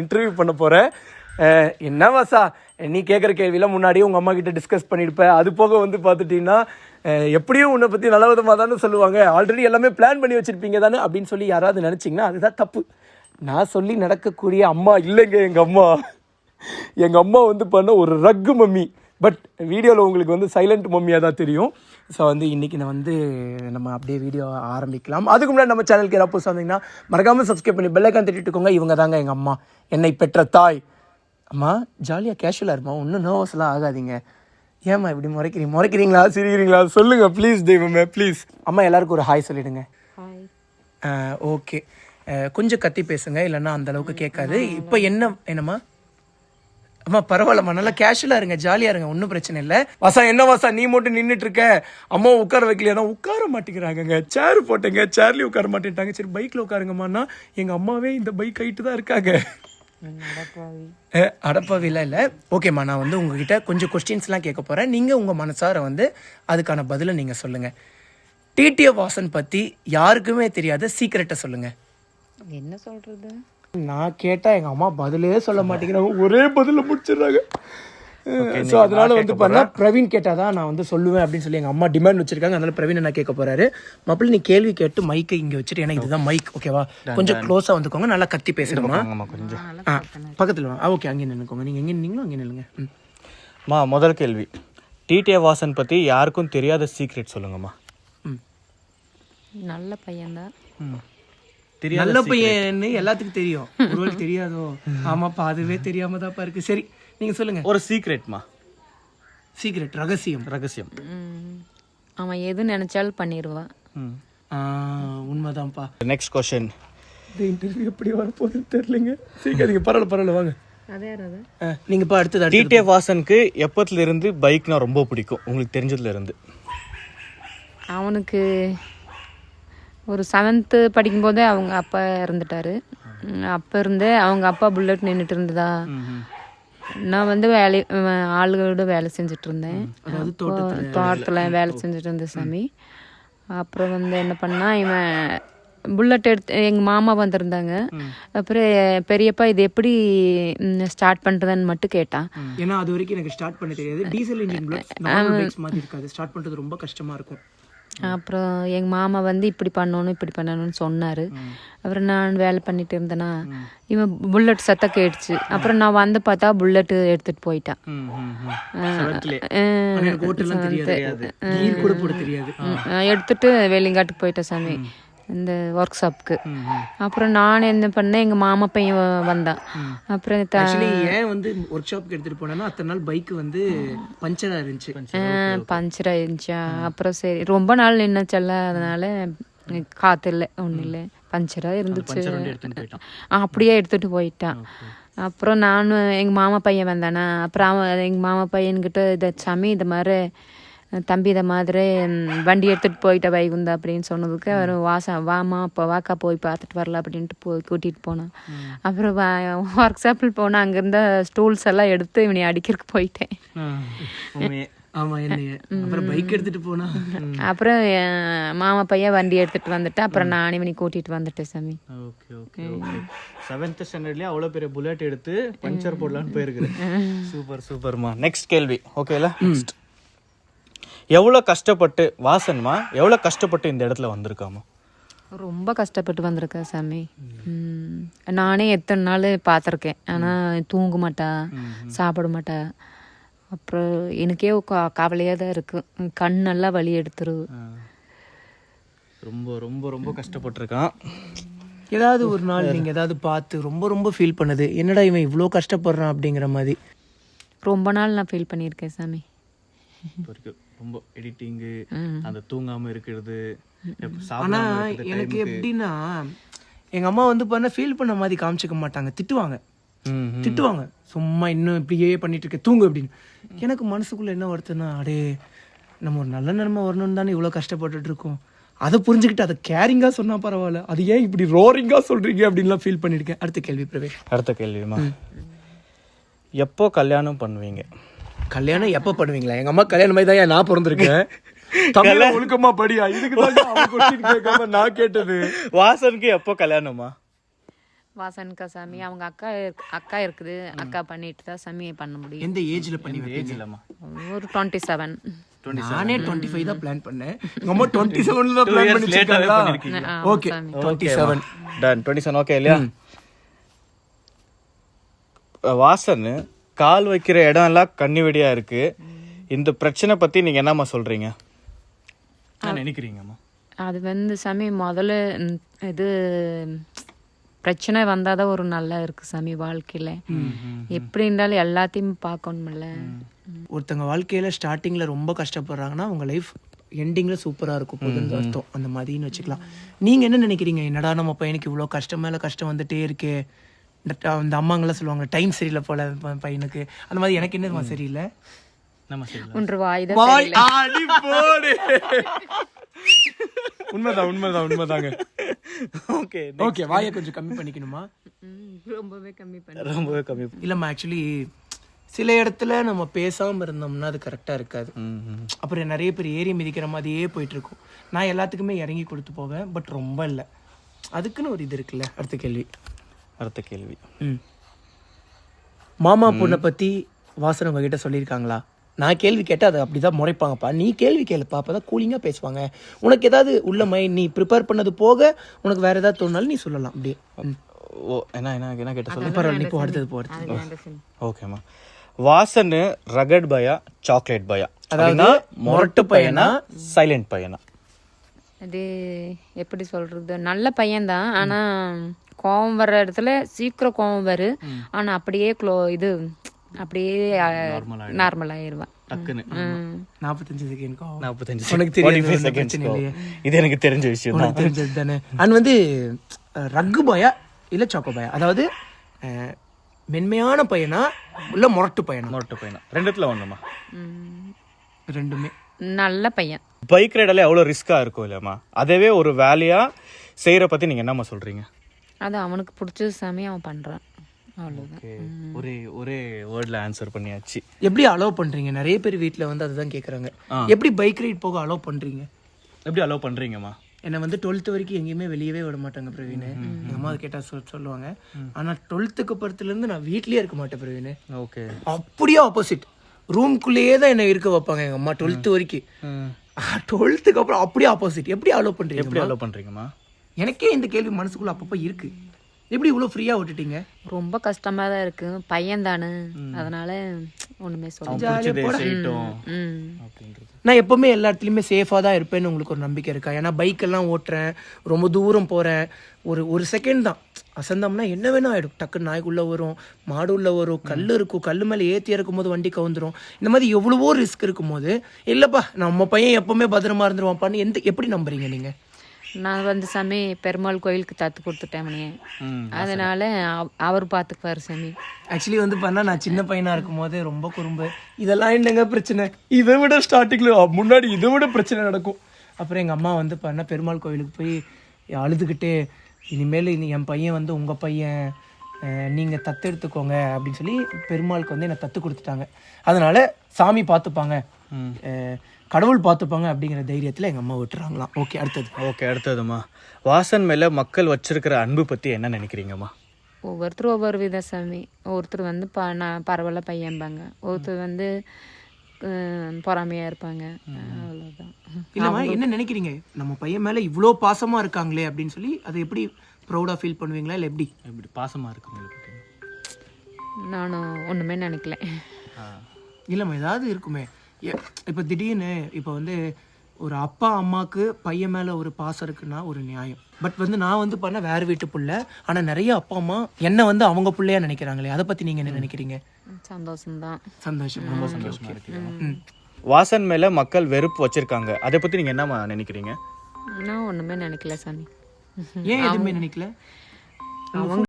Interview பண்ண போகிறேன். என்ன வாசா நீ கேட்குற கேள்வியெல்லாம் முன்னாடியே உங்கள் அம்மா கிட்ட டிஸ்கஸ் பண்ணியிருப்பேன். அது போக வந்து பார்த்துட்டிங்கன்னா எப்படியும் உன்னை பற்றி நல்ல விதமாக தானே சொல்லுவாங்க, ஆல்ரெடி எல்லாமே பிளான் பண்ணி வச்சுருப்பீங்க தானே அப்படின்னு சொல்லி யாராவது நினச்சிங்கன்னா அதுதான் தப்பு. நான் சொல்லி நடக்கக்கூடிய அம்மா இல்லைங்க. எங்கள் அம்மா வந்து பண்ண ஒரு ரக்கு மம்மி. பட் வீடியோவில் உங்களுக்கு வந்து சைலண்ட் மம்மியாக தான் தெரியும். ஸோ வந்து இன்றைக்கி நான் வந்து நம்ம அப்படியே வீடியோ ஆரம்பிக்கலாம். அதுக்கு முன்னாடி நம்ம சேனலுக்கு ஏதாவது புதுசாக வந்தீங்கன்னா மறக்காமல் சப்ஸ்கிரைப் பண்ணி பெல் ஐக்கான் தட்டிட்டுக்கோங்க. இவங்க தாங்க எங்கள் அம்மா, என்னை பெற்ற தாய். அம்மா ஜாலியாக கேஷுவலாக இருமா, ஒன்றும் நர்வஸ்லாம் ஆகாதீங்க. ஏம்மா இப்படி முறைக்கிறீங்களா சிரிக்கிறீங்களா சொல்லுங்கள் ப்ளீஸ் தெய்வமே ப்ளீஸ். அம்மா எல்லாருக்கும் ஒரு ஹாய் சொல்லிவிடுங்க. ஓகே, கொஞ்சம் கத்தி பேசுங்க, இல்லைன்னா அந்தளவுக்கு கேட்காது. இப்போ என்னம்மா அம்மா பரவாயில்லம்மா, நல்லா கேஷுவலாக இருங்க, ஜாலியாக இருங்க, ஒன்றும் பிரச்சனை இல்லை. வாசா என்ன வாசா நீ மட்டும் நின்றுட்டு இருக்க, அம்மா உட்கார வைக்கலையா? உட்கார மாட்டேங்கிறாங்கங்க. சேர் போட்டேங்க, சேர்லேயும் உட்கார மாட்டேன்ட்டாங்க. சரி பைக்கில் உட்காருங்கம்மான்னா எங்கள் அம்மாவே இந்த பைக் கைட்டு தான் இருக்காங்க. அடப்பாவிலாம் இல்லை. ஓகேம்மா, நான் வந்து உங்ககிட்ட கொஞ்சம் கொஸ்டின்ஸ்லாம் கேட்க போகிறேன். நீங்கள் உங்கள் மனசார வந்து அதுக்கான பதிலை நீங்கள் சொல்லுங்கள். TTF வாசன் பற்றி யாருக்குமே தெரியாத சீக்ரெட்டை சொல்லுங்கள். என்ன சொல்கிறது? நான் கேட்டால் எங்கள் அம்மா பதிலே சொல்ல மாட்டேங்கிறாங்க, ஒரே பதிலில் முடிச்சிடுறாங்க. ஸோ அதனால் வந்து பார்த்தா பிரவீன் கேட்டால் தான் நான் வந்து சொல்லுவேன் அப்படின்னு சொல்லி எங்கள் அம்மா டிமாண்ட் வச்சுருக்காங்க. அதனால் பிரவீன் என்ன கேட்க போகிறாரு. மாப்பிள்ளை நீ கேள்வி கேட்டு மைக்கை இங்கே வச்சுட்டு, ஏன்னா இதுதான் மைக், ஓகேவா? கொஞ்சம் க்ளோஸாக வந்துக்கோங்க, நல்லா கத்தி பேசுகிறோமா? கொஞ்சம் பக்கத்தில் வாங்க. ஓகே, அங்கே நின்றுக்கோங்க. நீங்கள் எங்கே நின்னீங்களோ அங்கே நில்லுங்க. முதல் கேள்வி, TTF வாசன் பற்றி யாருக்கும் தெரியாத சீக்ரெட் சொல்லுங்கம்மா. நல்ல பையன்தான். நல்ல பையன்னு எல்லாத்துக்கும் தெரியும், ஒருவேளை தெரியாதோ? ஆமாப்பா, அதுவே தெரியாம தான்ப்பா இருக்கு. சரி நீங்க சொல்லுங்க ஒரு சீக்ரெட்மா. சீக்ரெட், ரகசியம். அவன் எது நினைச்சாலும் பண்ணிடுவான். உண்மைதான்ப்பா. நெக்ஸ்ட் கொஸ்டின், இந்த இன்டர்வியூ எப்படி வரப்போகுதுன்னு தெரியலங்க. சீக்கிரம் பரவாயில்ல வாங்க. நீங்க இப்போ அடுத்தது TTF வாசனுக்கு எப்பத்துல இருந்து பைக்னா ரொம்ப பிடிக்கும் உங்களுக்கு தெரிஞ்சதுல இருந்து? அவனுக்கு ஒரு 7th படிக்கும்போதே அவங்க அப்பா இறந்துட்டாரு. அப்போ இருந்தே அவங்க அப்பா புல்லட் நின்றுட்டு இருந்ததா. நான் வந்து ஆளுகளோட வேலை செஞ்சுட்டு இருந்தேன், தோட்டத்தில் வேலை செஞ்சுட்டு இருந்தேன் சாமி. அப்புறம் வந்து என்ன பண்ணா, இவன் புல்லட் எடுத்து எங்கள் மாமா வந்திருந்தாங்க. அப்புறம் பெரியப்பா இது எப்படி ஸ்டார்ட் பண்ணுறதுன்னு மட்டும் கேட்டான். ஏன்னா அது வரைக்கும் எனக்கு ஸ்டார்ட் பண்ண தெரியாது. டீசல் இன்ஜின் மாதிரி இருக்காது, ஸ்டார்ட் பண்ணுறது ரொம்ப கஷ்டமாக இருக்கும். அப்புறம் எங்கள் மாமா வந்து இப்படி பண்ணணும்னு சொன்னார். அப்புறம் நான் வேலை பண்ணிட்டு இருந்தேன்னா இவன் புல்லட் சத்தம் கேட்டுச்சு. அப்புறம் நான் வந்து பார்த்தா புல்லட்டு எடுத்துட்டு போயிட்டான். எடுத்துட்டு வேலிங்காட்டுக்கு போயிட்டேன் சாமி, இந்த ஒர்க் ஷாப்புக்கு. அப்புறம் நான் என்ன பண்ணேன், எங்கள் மாமா பையன் வந்தான். அப்புறம் ஏன் வந்து ஒர்க் ஷாப்புக்கு எடுத்துகிட்டு போனேன்னா அத்தனை நாள் பைக்கு வந்து பஞ்சர் ஆயிருந்துச்சா. அப்புறம் சரி ரொம்ப நாள் நின்னுச்சல்ல, அதனால காற்று இல்லை ஒன்றும் இல்லை, பஞ்சராக இருந்துச்சு. அப்படியே எடுத்துகிட்டு போயிட்டான். அப்புறம் நான் எங்கள் மாமா பையன் வந்தானா. அப்புறம் எங்கள் மாமா பையன்கிட்ட இதை சாமி இந்த மாதிரி தம்பி இதை மாதிரி வண்டி எடுத்துகிட்டு போயிட்ட வைகுந்தா அப்படின்னு சொன்னதுக்கு அவர் வாமா இப்போ வாக்கா போய் பார்த்துட்டு வரலாம் அப்படின்ட்டு கூட்டிகிட்டு போனான். அப்புறம் ஒர்க் ஷாப்பில் போனால் அங்கேருந்த ஸ்டூல்ஸ் எல்லாம் எடுத்து இவனை அடிக்கிறதுக்கு போயிட்டேன். அப்புறம் பைக் எடுத்துட்டு போனா. அப்புறம் மாமா பையன் வண்டி எடுத்துட்டு வந்துட்டு அப்புறம் நான் இவனை கூட்டிட்டு வந்துட்டேன் சாமி. 7th ஸ்டாண்டர்ட்லயே அவ்வளவு பெரிய புல்லட் எடுத்து பஞ்சர் போடலான்னு போயிருக்கிறேன். சூப்பர்மா. நெக்ஸ்ட் கேள்வி, ஓகேல? எவ்வளோ கஷ்டப்பட்டு இந்த இடத்துல வந்திருக்காமா? ரொம்ப கஷ்டப்பட்டு வந்திருக்கேன் சாமி. நானே எத்தனை நாள் பார்த்துருக்கேன். ஆனால் தூங்க மாட்டா, சாப்பிட மாட்டா. அப்புறம் எனக்கே கவலையாக தான் இருக்கு, கண்ணெல்லாம் வலி எடுத்துருது. ரொம்ப ரொம்ப ரொம்ப கஷ்டப்பட்டுருக்கான். ஏதாவது ஒரு நாள் நீங்கள் ஏதாவது பார்த்து ரொம்ப ஃபீல் பண்ணது, என்னடா இவன் இவ்வளோ கஷ்டப்படுறான் அப்படிங்கிற மாதிரி? ரொம்ப நாள் நான் ஃபீல் பண்ணியிருக்கேன் சாமி. ரொம்ப எடிட்டிங்கு, அந்த தூங்காமல் இருக்கிறது. ஆனால் எனக்கு எப்படின்னா, எங்கள் அம்மா வந்து பண்ண ஃபீல் பண்ண மாதிரி காமிச்சிக்க மாட்டாங்க, திட்டுவாங்க சும்மா இன்னும் இப்படியே பண்ணிட்டு இருக்க தூங்கு அப்படின்னு. எனக்கு மனசுக்குள்ளே என்ன வருதுன்னா, அடே நம்ம ஒரு நல்ல நிலைமை வரணும்னு தானே இவ்வளோ கஷ்டப்பட்டுட்டு இருக்கோம், அதை புரிஞ்சுக்கிட்டு அதை கேரிங்காக சொன்னால் பரவாயில்ல, அது ஏன் இப்படி ரோரிங்காக சொல்கிறீங்க அப்படின்லாம் ஃபீல் பண்ணியிருக்கேன். அடுத்த கேள்விமா, எப்போ கல்யாணம் பண்ணுவீங்க? கல்யாணம் எப்போ பண்ணுவீங்களா? எங்கள் அம்மா கல்யாணம் மாதிரி தான் நான் பிறந்திருக்கேன். தமிழ ஒழுக்கமா படியா, இதுக்கு தான் நான் கேட்டது. வாசனுக்கு எப்போ கல்யாணமா? வாசனுக்கா சாமி அவங்க அக்கா இருக்குது, அக்கா பண்ணிட்டு தான் சாமி பண்ண முடியும். எந்த ஏஜ்ல பண்ணி ஏஜ் இல்லம்மா ஒரு 27. நானே 25 தான் பிளான் பண்ணேன். உங்க அம்மா 27ல தான் பிளான் பண்ணி வச்சிருக்காங்களா? ஓகே 27 டன் 27 ஓகே இல்லையா? வாசன் கால் வைக்கிற இடம் எல்லாம் கண்ணி வெடியா இருக்கு. இந்த பிரச்சனை பத்தி நீங்க என்னம்மா சொல்றீங்க, என்ன நினைக்கிறீங்கம்மா? அது வந்து சாமி முதல்ல இது பிரச்சனை வந்தாதான் ஒரு நல்லா இருக்கு சாமி வாழ்க்கையில. எப்படி இருந்தாலும் எல்லாத்தையும் பார்க்கணும்ல. ஒருத்தங்க வாழ்க்கையில ஸ்டார்டிங்ல ரொம்ப கஷ்டப்படுறாங்கன்னா உங்க லைஃப் எண்டிங்ல சூப்பரா இருக்கும் போதுன்னு அர்த்தம். அந்த மாதிரின்னு வச்சுக்கலாம். நீங்க என்ன நினைக்கிறீங்க? என்னடா நம்ம பையனுக்கு இவ்வளவு கஷ்டம் மேல கஷ்டம் வந்துட்டே இருக்கே, இந்த அம்மாங்கெல்லாம் சொல்லுவாங்க டைம் சரியில்லை போல பையனுக்கு, அந்த மாதிரி எனக்கு என்ன சரியில்லை. ஒன்று வாய் உண்மைதாங்க. ஓகே ஓகே, வாயை கொஞ்சம் கம்மி பண்ணிக்கணுமா? ரொம்பவே கம்மி. இல்லம்மா, ஆக்சுவலி சில இடத்துல நம்ம பேசாம இருந்தோம்னா அது கரெக்டா இருக்காது. அப்புறம் நிறைய பேர் ஏறி மிதிக்கிற மாதிரியே போயிட்டு இருக்கும். நான் எல்லாத்துக்குமே இறங்கி கொடுத்து போவேன், பட் ரொம்ப இல்லை. அதுக்குன்னு ஒரு இது இருக்குல்ல. அடுத்த கேள்வி. மாமா பொண்ணை பத்தி வாசனை உங்ககிட்ட சொல்லியிருக்காங்களா? நான் கேள்வி கேட்டால் அதை அப்படி தான் முறைப்பாங்கப்பா. நீ கேள்வி கேளுப்பா, அப்போ தான் கூலிங்காக பேசுவாங்க. உனக்கு ஏதாவது உள்ள மைண்ட் நீ ப்ரிப்பேர் பண்ணது போக உனக்கு வேறு ஏதாவது தோணுனாலும் நீ சொல்லலாம். அப்படியே என்ன கேட்ட சொல்லி பரவாயில்ல. இப்போ அடுத்தது. ஓகேம்மா. வாசன் ரகட் பயா சாக்லேட் பயா, அதாவது மொரட்டு பையனா சைலண்ட் பையனா? அது எப்படி சொல்றது, நல்ல பையன்தான். ஆனா கோவம் வர்ற இடத்துல சீக்கிரம் கோவம் வரும். ஆனா அப்படியே அப்படியே நார்மல் ஆயிருவேன். 45 செகண்ட். 45 உனக்கு தெரியும், இது எனக்கு தெரிஞ்ச விஷயம் தான். தெரிஞ்சது தானே. அண்ட் வந்து ரக்கு பாயா இல்ல சாக்கோ பாயா, அதாவது மென்மையான பையனா இல்ல மொரட்டு பையனா? ரெண்டுத்துல ஒண்ணுமா? ரெண்டுமே. நல்ல பையன். பைக் ரைடெல்லாம் எவ்வளவு ரிஸ்கா இருக்கும் இல்லையாம்மா? அதவே ஒரு வேலையா செய்யற பத்தி நீங்க என்னம்மா சொல்றீங்க? அது அவனுக்கு பிடிச்சது சாமி அவன் பண்றான், அவ்வளவுதான். ஒரே வேர்ட்ல ஆன்சர் பண்ணியாச்சு. எப்படி அலோவ் பண்றீங்க? நிறைய பேர் வீட்ல வந்து அதுதான் கேக்குறாங்க. எப்படி பைக் ரைட் போக அலோவ் பண்றீங்க? எப்படி அலோவ் பண்றீங்கம்மா? என்னை வந்து 12th வரைக்கும் எங்கேயுமே வெளியவே விட மாட்டாங்க பிரவீன். எங்கள் அம்மா கேட்டா சொல்லுவாங்க. ஆனால் 12th அப்புறத்துலேருந்து நான் வீட்லேயே இருக்க மாட்டேன் பிரவீன். ஓகே. அப்படியே ஆப்போசிட், ரூம்குள்ளேயே தான் என்னை இருக்க வைப்பாங்க எங்கள் அம்மா 12th வரைக்கும். 12th அப்புறம் அப்படியே ஆப்போசிட். எப்படி அலோவ் பண்ணுறீங்கம்மா? எனக்கே இந்த கேள்வி மனசுக்குள்ள அப்பப்போ இருக்கு. எப்படி இவ்வளோ ஃப்ரீயாக விட்டுட்டீங்க? ரொம்ப கஷ்டமாக தான் இருக்கு. பையன் தானே, அதனால ஒன்றுமே சொல்ல. நான் எப்போவுமே எல்லா இடத்துலையுமே சேஃபாக தான் இருப்பேன்னு உங்களுக்கு ஒரு நம்பிக்கை இருக்கா? ஏன்னா பைக்கெல்லாம் ஓட்டுறேன், ரொம்ப தூரம் போகிறேன். ஒரு செகண்ட் தான் அசந்தம்னா என்ன வேணும் ஆகிடும். டக்குன்னு நாய்க்குள்ளே வரும், மாடு உள்ளே வரும், கல் இருக்கும், கல் மேலே ஏற்றி இறக்கும் போது வண்டி கவுந்துரும். இந்த மாதிரி எவ்வளவோ ரிஸ்க் இருக்கும் போது இல்லைப்பா நம்ம பையன் எப்போவுமே பத்திரமா இருந்துருவான்ப்பான்னு எப்படி நம்புறீங்க நீங்கள்? நான் வந்து சாமி பெருமாள் கோயிலுக்கு தத்து கொடுத்துட்டேன் மணியே, அதனால அவர் பார்த்துக்குவார் சாமி. ஆக்சுவலி வந்து பண்ணா நான் சின்ன பையனா இருக்கும் போது ரொம்ப குறும்பு. இதெல்லாம் என்னங்க பிரச்சனை, இதை விட ஸ்டார்டிங்ல முன்னாடி இதை விட பிரச்சனை நடக்கும். அப்புறம் எங்கள் அம்மா வந்து பண்ண பெருமாள் கோயிலுக்கு போய் அழுதுகிட்டே, இனிமேல் என் பையன் வந்து உங்கள் பையன், நீங்கள் தத்து எடுத்துக்கோங்க அப்படின்னு சொல்லி பெருமாளுக்கு வந்து என்னை தத்து கொடுத்துட்டாங்க. அதனால சாமி பார்த்துப்பாங்க, கடவுள் பார்த்துப்பாங்க அப்படிங்கிற தைரியத்தில் எங்கள் அம்மா விட்டுறாங்களாம். அடுத்ததுமா வாசன் மேலே மக்கள் வச்சிருக்கிற அன்பு பற்றி என்ன நினைக்கிறீங்கம்மா? ஒவ்வொருத்தரும் ஒவ்வொரு வித சாமி. ஒருத்தர் வந்து நான் பரவாயில்ல பையன்பாங்க, ஒருத்தர் வந்து பொறாமையாக இருப்பாங்க, அவ்வளோதான். இல்லைம்மா, என்ன நினைக்கிறீங்க? நம்ம பையன் மேலே இவ்வளோ பாசமாக இருக்காங்களே அப்படின்னு சொல்லி அதை எப்படி ப்ரௌடாக ஃபீல் பண்ணுவீங்களா? இல்லை எப்படி பாசமாக இருக்குங்களா? நானும் ஒன்றுமே நினைக்கல. இல்லைம்மா, ஏதாவது இருக்குமே. இப்போ திடீர்னு இப்போ வந்து ஒரு அப்பா அம்மாவுக்கு பையன் மேலே ஒரு பாசம் இருக்குன்னா ஒரு நியாயம். பட் வந்து நான் வந்து பண்ண வேறு வீட்டு பிள்ளை, ஆனால் நிறைய அப்பா அம்மா என்னை வந்து அவங்க பிள்ளையா நினைக்கிறாங்களே, அதை பற்றி நீங்கள் என்ன நினைக்கிறீங்க? சந்தோஷம்தான். ரொம்ப சந்தோஷமா இருக்கு. வாசன் மேலே மக்கள் வெறுப்பு வச்சிருக்காங்க, அதை பற்றி நீங்கள் என்ன நினைக்கிறீங்க? நான் ஒன்றுமே நினைக்கல சாமி. ஏன் எதுவுமே நினைக்கல? அவங்க